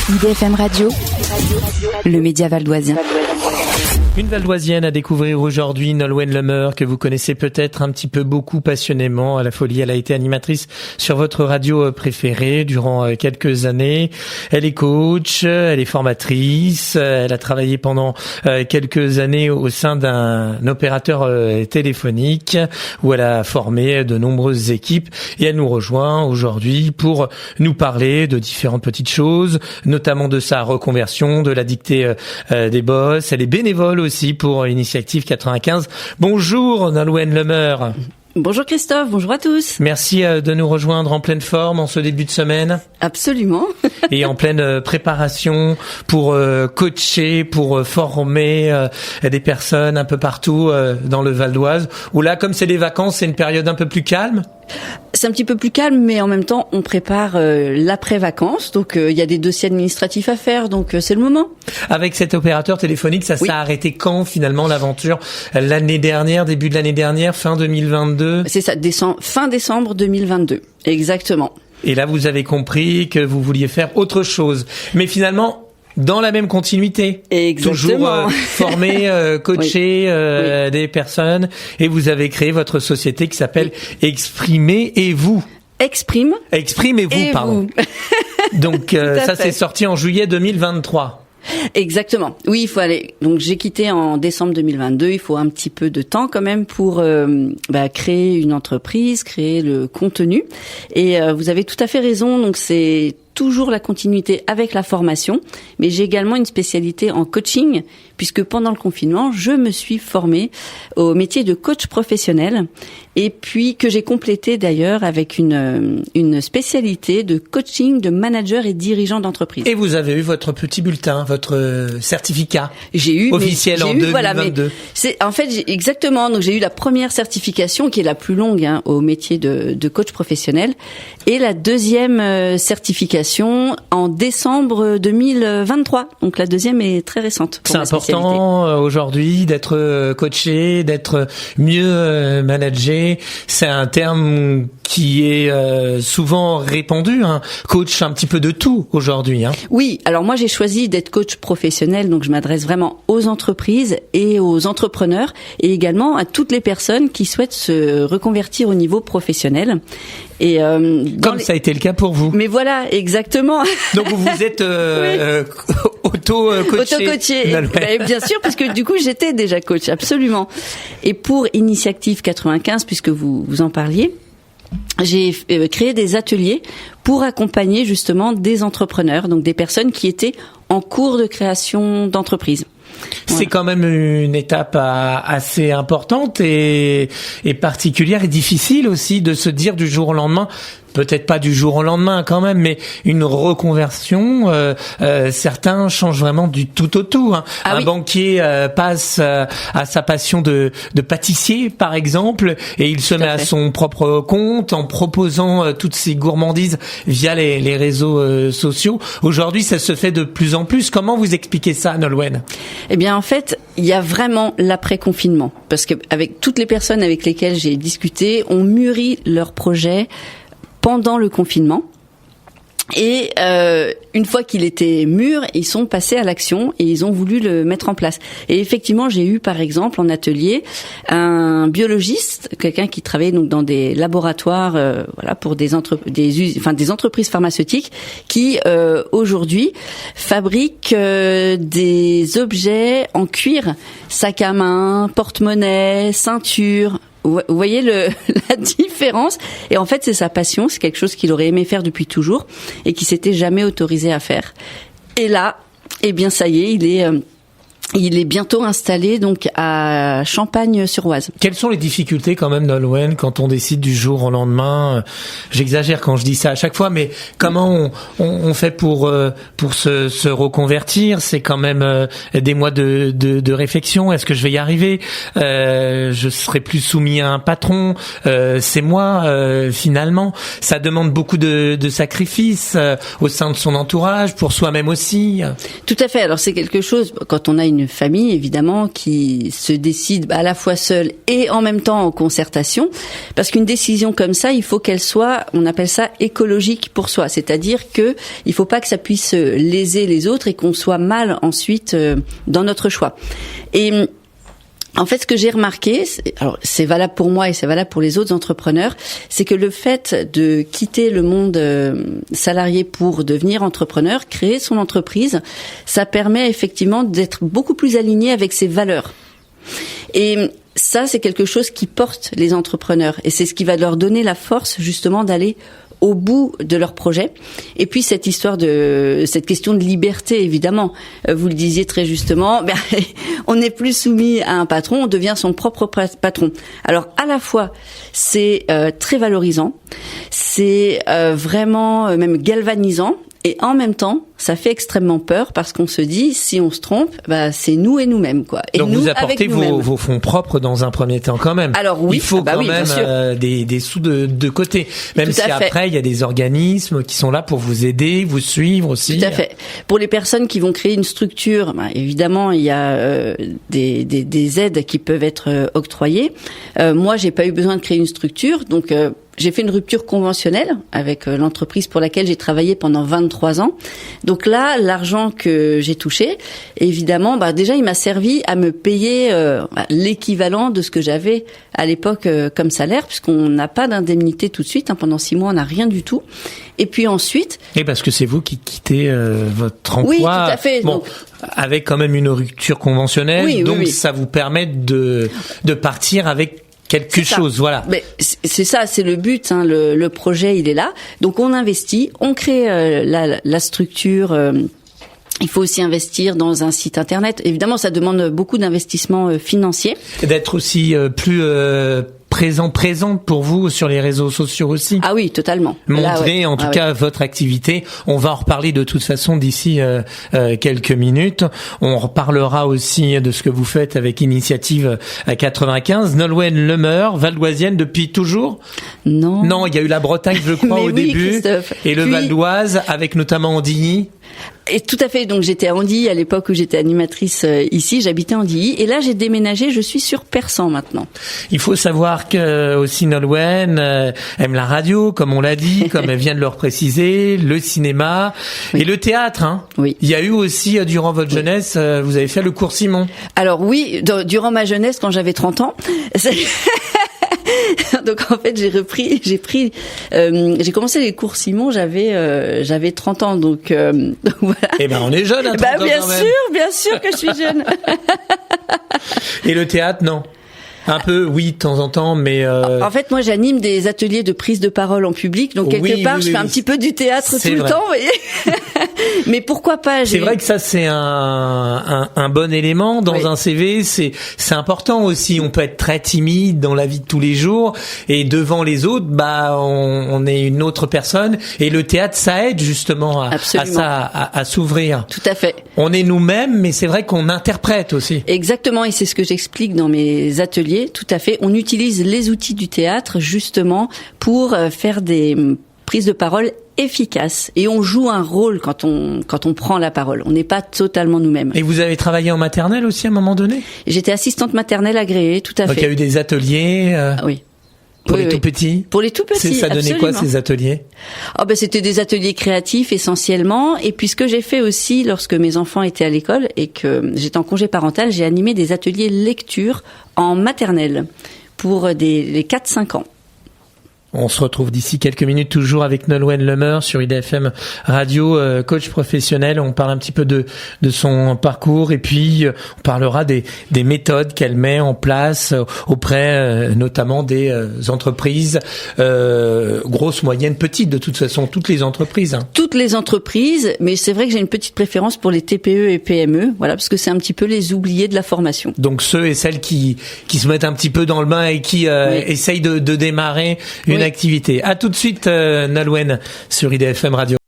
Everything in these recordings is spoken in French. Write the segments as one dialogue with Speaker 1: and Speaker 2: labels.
Speaker 1: IDFM Radio, le média valdoisien.
Speaker 2: Une valdoisienne à découvrir aujourd'hui, Nolwenn Lemeur, que vous connaissez peut-être un petit peu beaucoup passionnément à la folie. Elle a été animatrice sur votre radio préférée durant quelques années. Elle est coach, elle est formatrice, elle a travaillé pendant quelques années au sein d'un opérateur téléphonique où elle a formé de nombreuses équipes et elle nous rejoint aujourd'hui pour nous parler de différentes petites choses, notamment de sa reconversion, de la dictée des boss. Elle est bénévole aussi pour Initiative 95. Bonjour Nolwenn Lemeur.
Speaker 3: Bonjour Christophe, bonjour à tous.
Speaker 2: Merci de nous rejoindre en pleine forme en ce début de semaine.
Speaker 3: Absolument.
Speaker 2: Et en pleine préparation pour coacher, pour former des personnes un peu partout dans le Val d'Oise. Où là, comme c'est les vacances, c'est une période un peu plus calme.
Speaker 3: C'est un petit peu plus calme, mais en même temps, on prépare l'après-vacances. Donc, il y a des dossiers administratifs à faire, donc c'est le moment.
Speaker 2: Avec cet opérateur téléphonique, ça s'est arrêté quand finalement l'aventure? L'année dernière, début de l'année dernière, fin 2022?
Speaker 3: C'est ça, fin décembre 2022, exactement.
Speaker 2: Et là, vous avez compris que vous vouliez faire autre chose. Mais finalement, dans la même continuité.
Speaker 3: Exactement.
Speaker 2: Toujours former, coacher des personnes. Et vous avez créé votre société qui s'appelle Exprimez-vous. Exprimez-vous, pardon. Donc ça c'est sorti en juillet 2023.
Speaker 3: Exactement. Oui, il faut aller. Donc j'ai quitté en décembre 2022. Il faut un petit peu de temps quand même pour créer une entreprise, créer le contenu. Et vous avez tout à fait raison. Donc c'est toujours la continuité avec la formation, mais j'ai également une spécialité en coaching, puisque pendant le confinement, je me suis formée au métier de coach professionnel, et puis que j'ai complété d'ailleurs avec une spécialité de coaching de manager et dirigeant d'entreprise.
Speaker 2: Et vous avez eu votre petit bulletin, votre certificat officiel en 2022.
Speaker 3: Voilà, mais c'est en fait exactement. Donc j'ai eu la première certification qui est la plus longue au métier de coach professionnel, et la deuxième certification en décembre 2023. Donc la deuxième est très récente.
Speaker 2: C'est important aujourd'hui d'être coaché, d'être mieux managé. C'est un terme qui est souvent répandu, hein. Coach un petit peu de tout aujourd'hui, hein.
Speaker 3: Oui, alors moi j'ai choisi d'être coach professionnel, donc je m'adresse vraiment aux entreprises et aux entrepreneurs, et également à toutes les personnes qui souhaitent se reconvertir au niveau professionnel. Et
Speaker 2: comme ça a été le cas pour vous.
Speaker 3: Mais voilà, exactement.
Speaker 2: Donc vous vous êtes auto-coaché.
Speaker 3: Bien sûr, parce que du coup j'étais déjà coach, absolument. Et pour Initiative 95, puisque vous en parliez, j'ai créé des ateliers pour accompagner justement des entrepreneurs, donc des personnes qui étaient en cours de création d'entreprise.
Speaker 2: C'est quand même une étape assez importante et particulière et difficile aussi de se dire du jour au lendemain. Peut-être pas du jour au lendemain quand même, mais une reconversion, certains changent vraiment du tout au tout, hein. Un banquier passe à sa passion de pâtissier par exemple, et il se met à son propre compte en proposant toutes ces gourmandises via les réseaux sociaux. Aujourd'hui, ça se fait de plus en plus. Comment vous expliquez ça, Nolwenn?
Speaker 3: Eh bien, en fait, il y a vraiment l'après-confinement, parce que avec toutes les personnes avec lesquelles j'ai discuté, on mûrit leurs projets pendant le confinement. Et une fois qu'il était mûr, ils sont passés à l'action et ils ont voulu le mettre en place. Et effectivement, j'ai eu par exemple en atelier un biologiste, quelqu'un qui travaillait donc dans des laboratoires, pour des entreprises pharmaceutiques, qui aujourd'hui fabriquent des objets en cuir, sac à main, porte-monnaie, ceinture. Vous voyez la différence? Et en fait, c'est sa passion, c'est quelque chose qu'il aurait aimé faire depuis toujours et qui s'était jamais autorisé à faire. Et là, eh bien, ça y est, il est bientôt installé donc à Champagne-sur-Oise.
Speaker 2: Quelles sont les difficultés quand même, Nolwenn, quand on décide du jour au lendemain? J'exagère quand je dis ça à chaque fois, mais comment on fait pour se reconvertir? C'est quand même des mois de réflexion. Est-ce que je vais y arriver? Je serai plus soumis à un patron. C'est moi finalement. Ça demande beaucoup de sacrifices au sein de son entourage, pour soi-même aussi.
Speaker 3: Tout à fait. Alors c'est quelque chose, quand on a une une famille évidemment qui se décide à la fois seule et en même temps en concertation, parce qu'une décision comme ça, il faut qu'elle soit, on appelle ça écologique pour soi, c'est-à-dire que il faut pas que ça puisse léser les autres et qu'on soit mal ensuite dans notre choix. Et en fait, ce que j'ai remarqué, alors c'est valable pour moi et c'est valable pour les autres entrepreneurs, c'est que le fait de quitter le monde salarié pour devenir entrepreneur, créer son entreprise, ça permet effectivement d'être beaucoup plus aligné avec ses valeurs. Et ça, c'est quelque chose qui porte les entrepreneurs et c'est ce qui va leur donner la force justement d'aller au bout de leur projet. Et puis cette question de liberté, évidemment, vous le disiez très justement, on n'est plus soumis à un patron, on devient son propre patron. Alors à la fois c'est très valorisant, c'est vraiment même galvanisant, et en même temps ça fait extrêmement peur parce qu'on se dit si on se trompe, c'est nous et nous-mêmes quoi. Et
Speaker 2: donc
Speaker 3: nous,
Speaker 2: vous apportez vos fonds propres dans un premier temps quand même.
Speaker 3: Alors oui,
Speaker 2: il faut quand même des sous de côté, même si après il y a des organismes qui sont là pour vous aider, vous suivre aussi.
Speaker 3: Tout à fait. Pour les personnes qui vont créer une structure, évidemment il y a des aides qui peuvent être octroyées. Moi j'ai pas eu besoin de créer une structure, donc j'ai fait une rupture conventionnelle avec l'entreprise pour laquelle j'ai travaillé pendant 23 ans. Donc là, l'argent que j'ai touché, évidemment, déjà, il m'a servi à me payer l'équivalent de ce que j'avais à l'époque comme salaire, puisqu'on n'a pas d'indemnité tout de suite. Pendant 6 mois, on n'a rien du tout. Et puis ensuite...
Speaker 2: Et parce que c'est vous qui quittez votre emploi.
Speaker 3: Oui, tout à fait.
Speaker 2: Bon,
Speaker 3: donc,
Speaker 2: avec quand même une rupture conventionnelle, oui. Ça vous permet de partir avec quelque chose, voilà.
Speaker 3: Mais c'est ça, c'est le but. Le projet, il est là. Donc on investit, on crée la structure. Il faut aussi investir dans un site internet. Évidemment, ça demande beaucoup d'investissement financier.
Speaker 2: D'être aussi plus présente pour vous sur les réseaux sociaux aussi.
Speaker 3: Ah oui, totalement.
Speaker 2: Montrer en tout cas votre activité. On va en reparler de toute façon d'ici quelques minutes. On reparlera aussi de ce que vous faites avec Initiative 95. Nolwenn Lemeur, valdoisienne depuis toujours? Non, il y a eu la Bretagne, je crois, au début. Christophe. Et le Val d'Oise, avec notamment Andilly.
Speaker 3: Et tout à fait. Donc j'étais à Andilly à l'époque où j'étais animatrice ici. J'habitais à Andilly et là j'ai déménagé. Je suis sur Persan maintenant.
Speaker 2: Il faut savoir que aussi Nolwenn aime la radio, comme on l'a dit, comme elle vient de le préciser, le cinéma et le théâtre.
Speaker 3: Oui.
Speaker 2: Il y a eu aussi durant votre jeunesse, vous avez fait le cours Simon.
Speaker 3: Alors oui, durant ma jeunesse, quand j'avais 30 ans. Donc en fait j'ai commencé les cours Simon, j'avais 30 ans donc voilà.
Speaker 2: Eh ben on est jeune à 30 ans quand même.
Speaker 3: Bien sûr que je suis jeune.
Speaker 2: Et le théâtre non? Un peu, oui, de temps en temps, mais...
Speaker 3: En fait, moi, j'anime des ateliers de prise de parole en public, donc quelque part, je fais un petit peu du théâtre tout le temps, vous voyez. Mais pourquoi pas?
Speaker 2: C'est vrai que ça, c'est un bon élément dans un CV. C'est important aussi. On peut être très timide dans la vie de tous les jours, et devant les autres, on est une autre personne. Et le théâtre, ça aide justement à s'ouvrir.
Speaker 3: Tout à fait.
Speaker 2: On est nous-mêmes, mais c'est vrai qu'on interprète aussi.
Speaker 3: Exactement, et c'est ce que j'explique dans mes ateliers. Tout à fait. On utilise les outils du théâtre justement pour faire des prises de parole efficaces. Et on joue un rôle quand on prend la parole. On n'est pas totalement nous-mêmes.
Speaker 2: Et vous avez travaillé en maternelle aussi à un moment donné?
Speaker 3: J'étais assistante maternelle agréée, tout à fait.
Speaker 2: Donc il y a eu des ateliers
Speaker 3: Oui.
Speaker 2: Pour les tout petits?
Speaker 3: Pour les tout petits,
Speaker 2: ça donnait
Speaker 3: absolument.
Speaker 2: quoi ces ateliers?
Speaker 3: C'était des ateliers créatifs essentiellement. Et puis ce que j'ai fait aussi lorsque mes enfants étaient à l'école et que j'étais en congé parental, j'ai animé des ateliers lecture en maternelle pour les 4-5 ans.
Speaker 2: On se retrouve d'ici quelques minutes toujours avec Nolwenn Lemeur sur IDFM Radio, coach professionnel. On parle un petit peu de son parcours et puis on parlera des méthodes qu'elle met en place auprès notamment des entreprises grosses, moyennes, petites, de toute façon toutes les entreprises.
Speaker 3: Toutes les entreprises, mais c'est vrai que j'ai une petite préférence pour les TPE et PME, voilà, parce que c'est un petit peu les oubliés de la formation.
Speaker 2: Donc ceux et celles qui se mettent un petit peu dans le bain et qui essayent de démarrer une activité. À tout de suite, Nolwenn, sur IDFM Radio.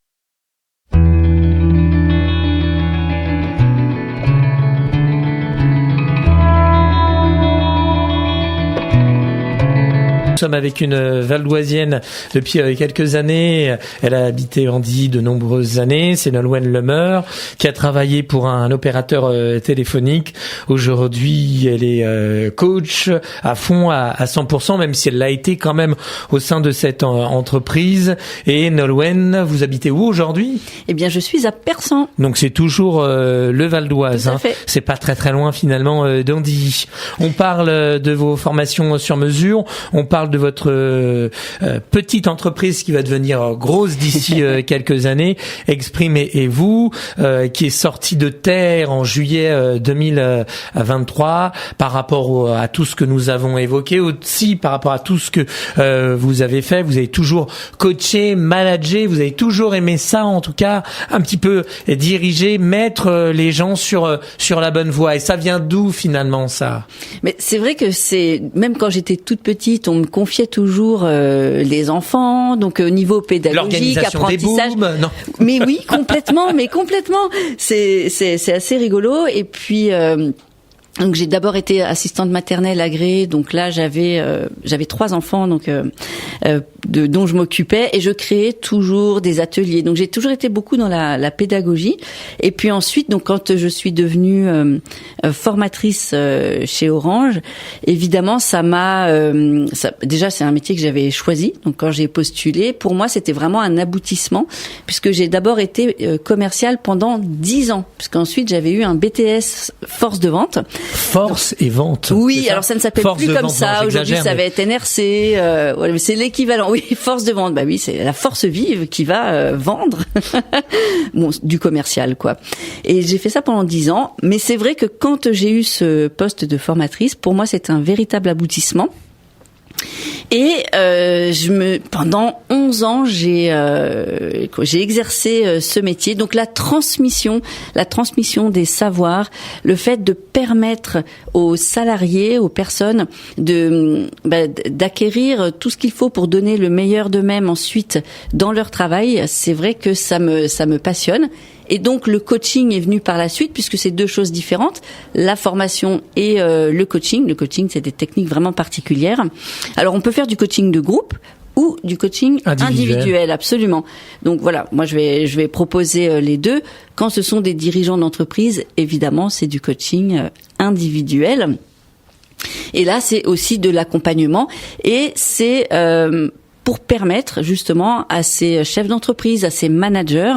Speaker 2: Nous sommes avec une Valdoisienne depuis quelques années. Elle a habité en Die de nombreuses années. C'est Nolwenn Lemeur qui a travaillé pour un opérateur téléphonique. Aujourd'hui, elle est coach à fond, à 100%, même si elle l'a été quand même au sein de cette entreprise. Et Nolwenn, vous habitez où aujourd'hui ?
Speaker 3: Eh bien, je suis à Persan.
Speaker 2: Donc c'est toujours le Val d'Oise.
Speaker 3: Tout à fait.
Speaker 2: C'est pas très loin finalement d'Andy. On parle de vos formations sur mesure. On parle de votre petite entreprise qui va devenir grosse d'ici quelques années. Exprime et vous, qui est sortie de terre en juillet 2023 par rapport à tout ce que nous avons évoqué, aussi par rapport à tout ce que vous avez fait. Vous avez toujours coaché, managé, vous avez toujours aimé ça, en tout cas un petit peu diriger, mettre les gens sur la bonne voie. Et ça vient d'où finalement ça ?
Speaker 3: Mais c'est vrai que même quand j'étais toute petite, on me confiait toujours les enfants, donc au niveau pédagogique, apprentissage.
Speaker 2: Des booms, non.
Speaker 3: Mais oui, complètement. C'est assez rigolo. Et puis donc j'ai d'abord été assistante maternelle agréée, donc là j'avais 3 enfants dont je m'occupais, et je créais toujours des ateliers. Donc j'ai toujours été beaucoup dans la pédagogie. Et puis ensuite, donc quand je suis devenue formatrice chez Orange, évidemment déjà c'est un métier que j'avais choisi. Donc quand j'ai postulé, pour moi c'était vraiment un aboutissement, puisque j'ai d'abord été commerciale pendant 10 ans, puisqu'ensuite j'avais eu un BTS force de vente.
Speaker 2: Force et vente.
Speaker 3: Oui, alors ça ne s'appelle plus comme ça. Aujourd'hui, ça va être NRC. Voilà, c'est l'équivalent. Oui, force de vente. Bah oui, c'est la force vive qui va vendre. Bon, du commercial, quoi. Et j'ai fait ça pendant 10 ans. Mais c'est vrai que quand j'ai eu ce poste de formatrice, pour moi, c'est un véritable aboutissement. Et pendant 11 ans, j'ai exercé ce métier. Donc la transmission des savoirs, le fait de permettre aux salariés, aux personnes d'acquérir tout ce qu'il faut pour donner le meilleur d'eux-mêmes ensuite dans leur travail, c'est vrai que ça me passionne. Et donc le coaching est venu par la suite, puisque c'est 2 choses différentes, la formation et le coaching. Le coaching, c'est des techniques vraiment particulières. Alors on peut faire du coaching de groupe ou du coaching individuel, absolument. Donc voilà, moi je vais proposer les 2. Quand ce sont des dirigeants d'entreprise, évidemment, c'est du coaching individuel. Et là, c'est aussi de l'accompagnement, et c'est pour permettre justement à ces chefs d'entreprise, à ces managers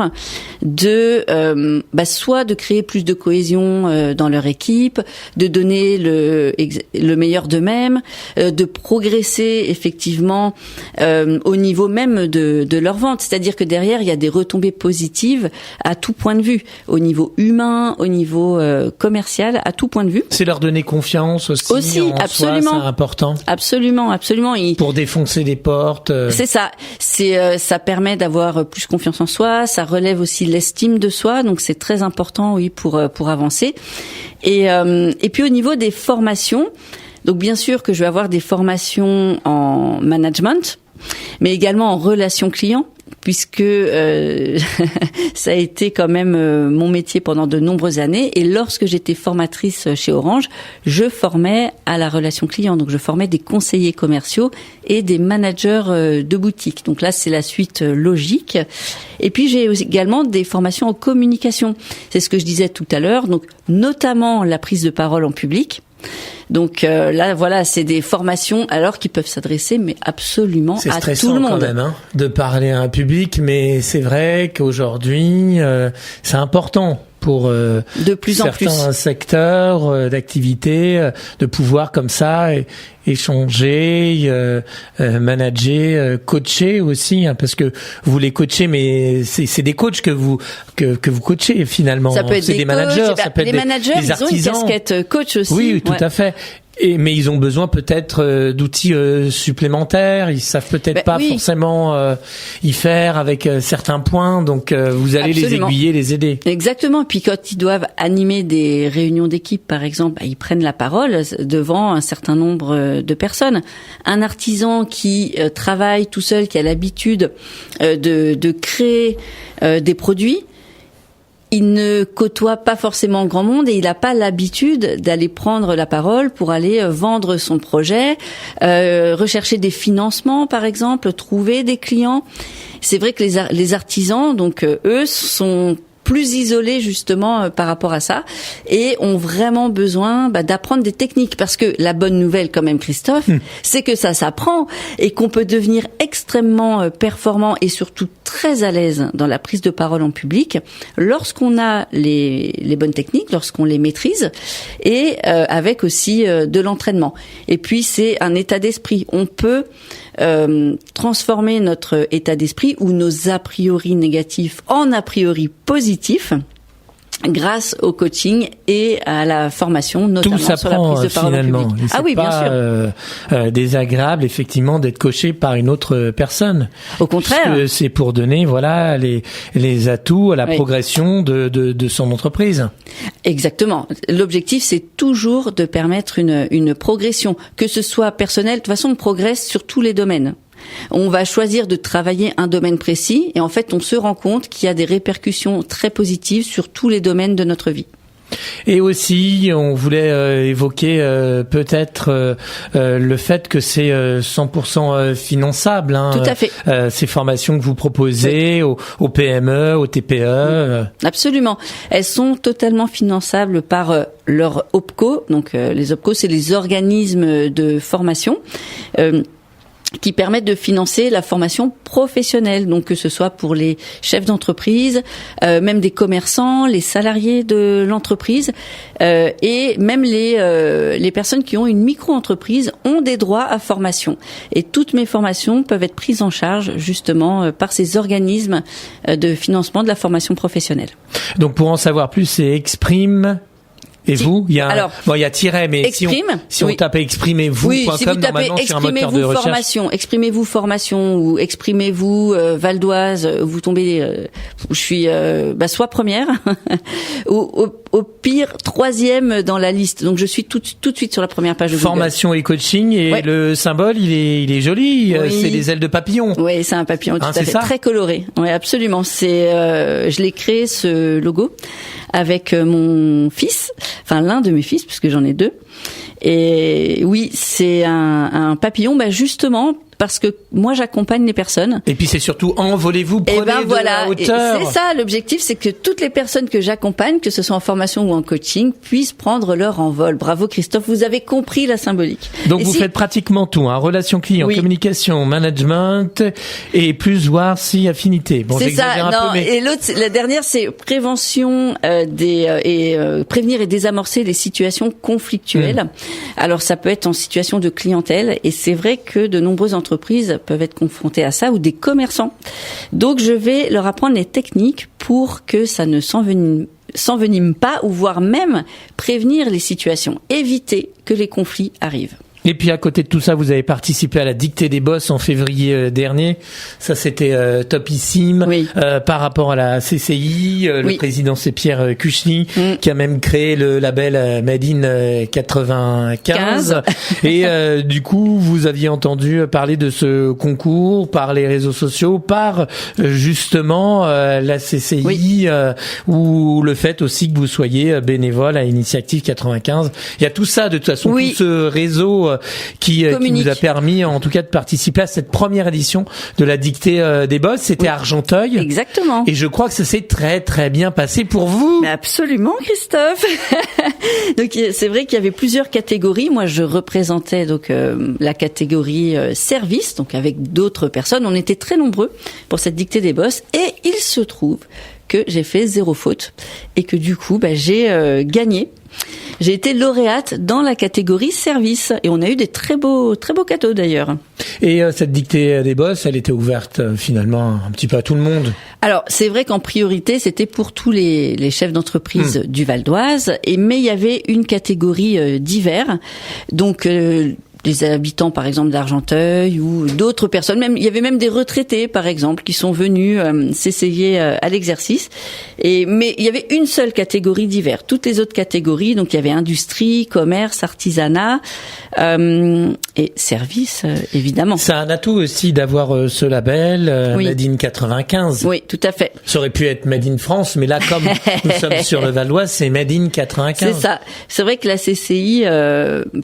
Speaker 3: soit de créer plus de cohésion dans leur équipe, de donner le meilleur d'eux-mêmes, de progresser effectivement au niveau même de leur vente. C'est-à-dire que derrière, il y a des retombées positives à tout point de vue, au niveau humain, au niveau commercial, à tout point de vue.
Speaker 2: C'est leur donner confiance aussi en
Speaker 3: absolument.
Speaker 2: Soi, c'est important.
Speaker 3: Absolument.
Speaker 2: Pour défoncer des portes.
Speaker 3: C'est ça. Ça permet d'avoir plus confiance en soi. Ça relève aussi l'estime de soi. Donc c'est très important, oui, pour avancer. Et puis au niveau des formations, donc bien sûr que je vais avoir des formations en management, mais également en relations clients, puisque ça a été quand même mon métier pendant de nombreuses années. Et lorsque j'étais formatrice chez Orange, je formais à la relation client. Donc je formais des conseillers commerciaux et des managers de boutique. Donc là, c'est la suite logique. Et puis j'ai également des formations en communication. C'est ce que je disais tout à l'heure. Donc notamment la prise de parole en public. Donc là, voilà, c'est des formations alors qui peuvent s'adresser, mais absolument à tout le monde. C'est stressant quand même,
Speaker 2: de parler à un public, mais c'est vrai qu'aujourd'hui, c'est important pour
Speaker 3: de plus en plus
Speaker 2: certains secteurs d'activité, de pouvoir comme ça échanger, manager, coacher aussi, parce que vous les coachez, mais c'est des coachs que vous coachez finalement.
Speaker 3: Ça peut être des
Speaker 2: managers,
Speaker 3: ça peut être des managers,
Speaker 2: des artisans.
Speaker 3: Ils ont une casquette coach aussi.
Speaker 2: Oui, tout à fait. Mais ils ont besoin peut-être d'outils supplémentaires. Ils savent peut-être pas forcément y faire avec certains points. Donc vous allez
Speaker 3: Absolument.
Speaker 2: les aiguiller, les aider.
Speaker 3: Exactement. Puis quand ils doivent animer des réunions d'équipe, par exemple, ils prennent la parole devant un certain nombre de personnes. Un artisan qui travaille tout seul, qui a l'habitude de créer des produits, il ne côtoie pas forcément grand monde et il n'a pas l'habitude d'aller prendre la parole pour aller vendre son projet, rechercher des financements par exemple, trouver des clients. C'est vrai que les artisans, donc eux, sont plus isolés justement par rapport à ça et ont vraiment besoin d'apprendre des techniques, parce que la bonne nouvelle quand même, Christophe, c'est que ça s'apprend et qu'on peut devenir extrêmement performant et surtout très à l'aise dans la prise de parole en public lorsqu'on a les bonnes techniques, lorsqu'on les maîtrise et avec aussi de l'entraînement. Et puis c'est un état d'esprit. On peut transformer notre état d'esprit ou nos a priori négatifs en a priori positifs grâce au coaching et à la formation, notamment sur la prise de parole en public.
Speaker 2: Ah oui, bien sûr. Désagréable effectivement d'être coaché par une autre personne.
Speaker 3: Au contraire.
Speaker 2: Puisque c'est pour donner les atouts à la progression de son entreprise.
Speaker 3: Exactement. L'objectif, c'est toujours de permettre une progression, que ce soit personnel. De toute façon, on progresse sur tous les domaines. On va choisir de travailler un domaine précis et en fait, on se rend compte qu'il y a des répercussions très positives sur tous les domaines de notre vie.
Speaker 2: Et aussi, on voulait évoquer peut-être le fait que c'est 100% finançable.
Speaker 3: Tout à fait.
Speaker 2: Ces formations que vous proposez aux PME, aux TPE.
Speaker 3: Absolument. Elles sont totalement finançables par leur OPCO. Donc les OPCO, c'est les organismes de formation. Qui permettent de financer la formation professionnelle, donc que ce soit pour les chefs d'entreprise, même des commerçants, les salariés de l'entreprise, et même les personnes qui ont une micro-entreprise ont des droits à formation. Et toutes mes formations peuvent être prises en charge justement par ces organismes de financement de la formation professionnelle.
Speaker 2: Donc pour en savoir plus, c'est Exprime. Et vous, il y a tiret, mais si on tape exprimez-vous.com,
Speaker 3: si vous tapez
Speaker 2: sur un moteur de recherche.
Speaker 3: Exprimez-vous formation ou exprimez-vous Val d'Oise, vous tombez, je suis soit première ou au pire 3e dans la liste. Donc je suis tout de suite sur la première page de Google.
Speaker 2: Formation et coaching et le symbole, il est joli, c'est des ailes de papillon.
Speaker 3: Oui, c'est un papillon tout à fait très coloré. Oui, absolument. Je l'ai créé ce logo avec mon fils, enfin l'un de mes fils, puisque j'en ai 2. Et oui, c'est un papillon, justement parce que moi j'accompagne les personnes.
Speaker 2: Et puis c'est surtout envolez-vous, prenez de la hauteur.
Speaker 3: Et c'est ça l'objectif, c'est que toutes les personnes que j'accompagne, que ce soit en formation ou en coaching, puissent prendre leur envol. Bravo Christophe, vous avez compris la symbolique.
Speaker 2: Donc vous faites pratiquement tout, relations clients, communication, management et plus voire si affinité. Bon,
Speaker 3: c'est ça. Non, et l'autre, la dernière, c'est prévention prévenir et désamorcer les situations conflictuelles. Alors ça peut être en situation de clientèle et c'est vrai que de nombreuses entreprises peuvent être confrontées à ça ou des commerçants. Donc je vais leur apprendre les techniques pour que ça ne s'envenime pas ou voire même prévenir les situations, éviter que les conflits arrivent.
Speaker 2: Et puis à côté de tout ça, vous avez participé à la dictée des boss en février dernier. Ça, c'était topissime.
Speaker 3: Oui.
Speaker 2: Par rapport à la CCI, le président c'est Pierre Cucheny qui a même créé le label Made in 95. Et du coup, vous aviez entendu parler de ce concours par les réseaux sociaux, par justement la CCI ou le fait aussi que vous soyez bénévole à Initiative 95. Il y a tout ça de toute façon, tout ce réseau qui nous a permis en tout cas de participer à cette première édition de la dictée des boss. C'était à Argenteuil.
Speaker 3: Exactement.
Speaker 2: Et je crois que ça s'est très très bien passé pour vous.
Speaker 3: Mais absolument, Christophe. Donc c'est vrai qu'il y avait plusieurs catégories. Moi je représentais donc la catégorie service, donc avec d'autres personnes. On était très nombreux pour cette dictée des boss et il se trouve que j'ai fait 0 faute et que du coup j'ai gagné. J'ai été lauréate dans la catégorie service et on a eu des très beaux cadeaux d'ailleurs.
Speaker 2: Et cette dictée des boss, elle était ouverte finalement un petit peu à tout le monde.
Speaker 3: Alors c'est vrai qu'en priorité c'était pour tous les chefs d'entreprise du Val d'Oise, mais il y avait une catégorie divers, donc des habitants par exemple d'Argenteuil ou d'autres personnes, même il y avait même des retraités par exemple qui sont venus s'essayer à l'exercice. Mais il y avait une seule catégorie divers. Toutes les autres catégories, donc il y avait industrie, commerce, artisanat et services évidemment.
Speaker 2: C'est un atout aussi d'avoir ce label
Speaker 3: Oui.
Speaker 2: Made in 95.
Speaker 3: Oui, tout à fait.
Speaker 2: Ça aurait pu être Made in France, mais là comme nous sommes sur le Val d'Oise, c'est Made in 95.
Speaker 3: C'est ça. C'est vrai que la CCI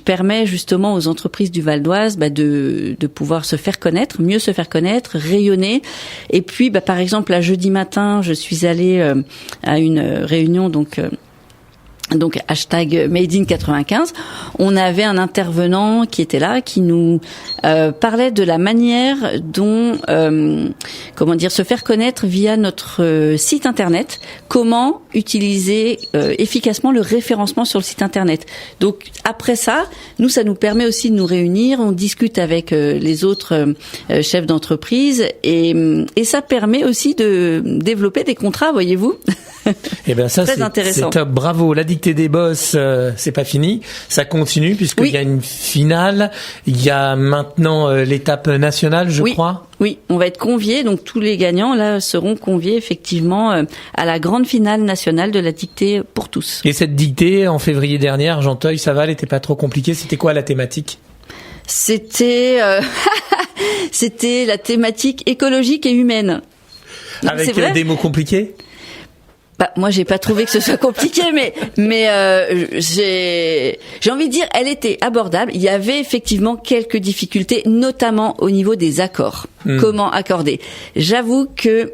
Speaker 3: permet justement aux entreprises du Val d'Oise de pouvoir se faire connaître, mieux se faire connaître, rayonner. Et puis par exemple là jeudi matin, je suis allée à une réunion donc hashtag Made in 95. On avait un intervenant qui était là, qui nous parlait de la manière dont se faire connaître via notre site internet, comment utiliser efficacement le référencement sur le site internet. Donc après ça nous permet aussi de nous réunir, on discute avec les autres chefs d'entreprise et ça permet aussi de développer des contrats, voyez-vous.
Speaker 2: Eh ben ça
Speaker 3: c'est
Speaker 2: top, bravo. La dictée des boss, c'est pas fini, ça continue puisqu'il y a une finale, il y a maintenant l'étape nationale, je crois.
Speaker 3: Oui, on va être conviés, donc tous les gagnants là seront conviés effectivement à la grande finale nationale de la dictée pour tous.
Speaker 2: Et cette dictée en février dernier, Argenteuil, ça va, elle était pas trop compliquée, c'était quoi la thématique?
Speaker 3: C'était c'était la thématique écologique et humaine. Donc,
Speaker 2: avec des mots compliqués?
Speaker 3: Moi, j'ai pas trouvé que ce soit compliqué, mais j'ai envie de dire, elle était abordable. Il y avait effectivement quelques difficultés, notamment au niveau des accords. Comment accorder? J'avoue que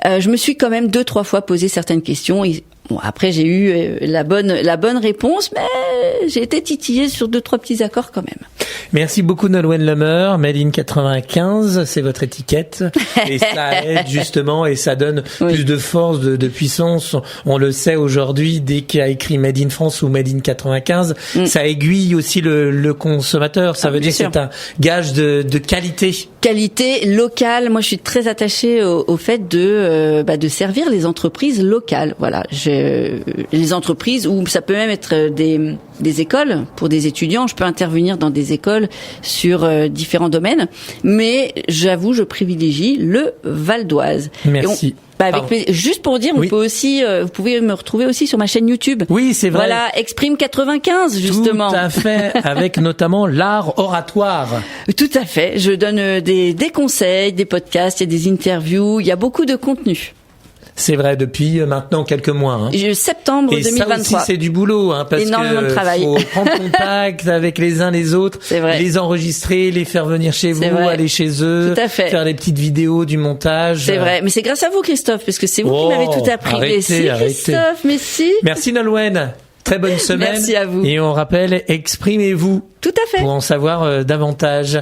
Speaker 3: je me suis quand même 2-3 fois posé certaines questions. Bon, après, j'ai eu la bonne réponse, mais j'ai été titillée sur 2-3 petits accords quand même.
Speaker 2: Merci beaucoup Nolwenn Lemer. Made in 95, c'est votre étiquette. Et ça aide justement et ça donne plus de force, de puissance. On le sait aujourd'hui, dès qu'il y a écrit Made in France ou Made in 95, ça aiguille aussi le consommateur. Ça veut dire que c'est un gage de qualité. Qualité
Speaker 3: locale. Moi, je suis très attachée au fait de servir les entreprises locales. Voilà. Les entreprises, ou ça peut même être des écoles pour des étudiants. Je peux intervenir dans des écoles sur différents domaines, mais j'avoue, je privilégie le Val d'Oise.
Speaker 2: Merci.
Speaker 3: Avec plaisir. Juste pour dire, on peut aussi, vous pouvez me retrouver aussi sur ma chaîne YouTube.
Speaker 2: Oui, c'est vrai.
Speaker 3: Voilà, Exprime 95 justement.
Speaker 2: Tout à fait, avec notamment l'art oratoire.
Speaker 3: Tout à fait. Je donne des conseils, des podcasts, il y a des interviews, il y a beaucoup de contenu.
Speaker 2: C'est vrai, depuis maintenant quelques mois.
Speaker 3: Septembre 2023.
Speaker 2: Et ça aussi, c'est du boulot, parce
Speaker 3: énormément de travail.
Speaker 2: Faut prendre contact avec les uns les autres, les enregistrer, les faire venir chez vous, aller chez eux, faire les petites vidéos, du montage.
Speaker 3: C'est vrai, mais c'est grâce à vous, Christophe, parce que c'est vous qui m'avez tout appris. Merci, Christophe, merci.
Speaker 2: Merci, Nolwenn. Très bonne semaine.
Speaker 3: Merci à vous.
Speaker 2: Et on rappelle, exprimez-vous.
Speaker 3: Tout à fait.
Speaker 2: Pour en savoir davantage.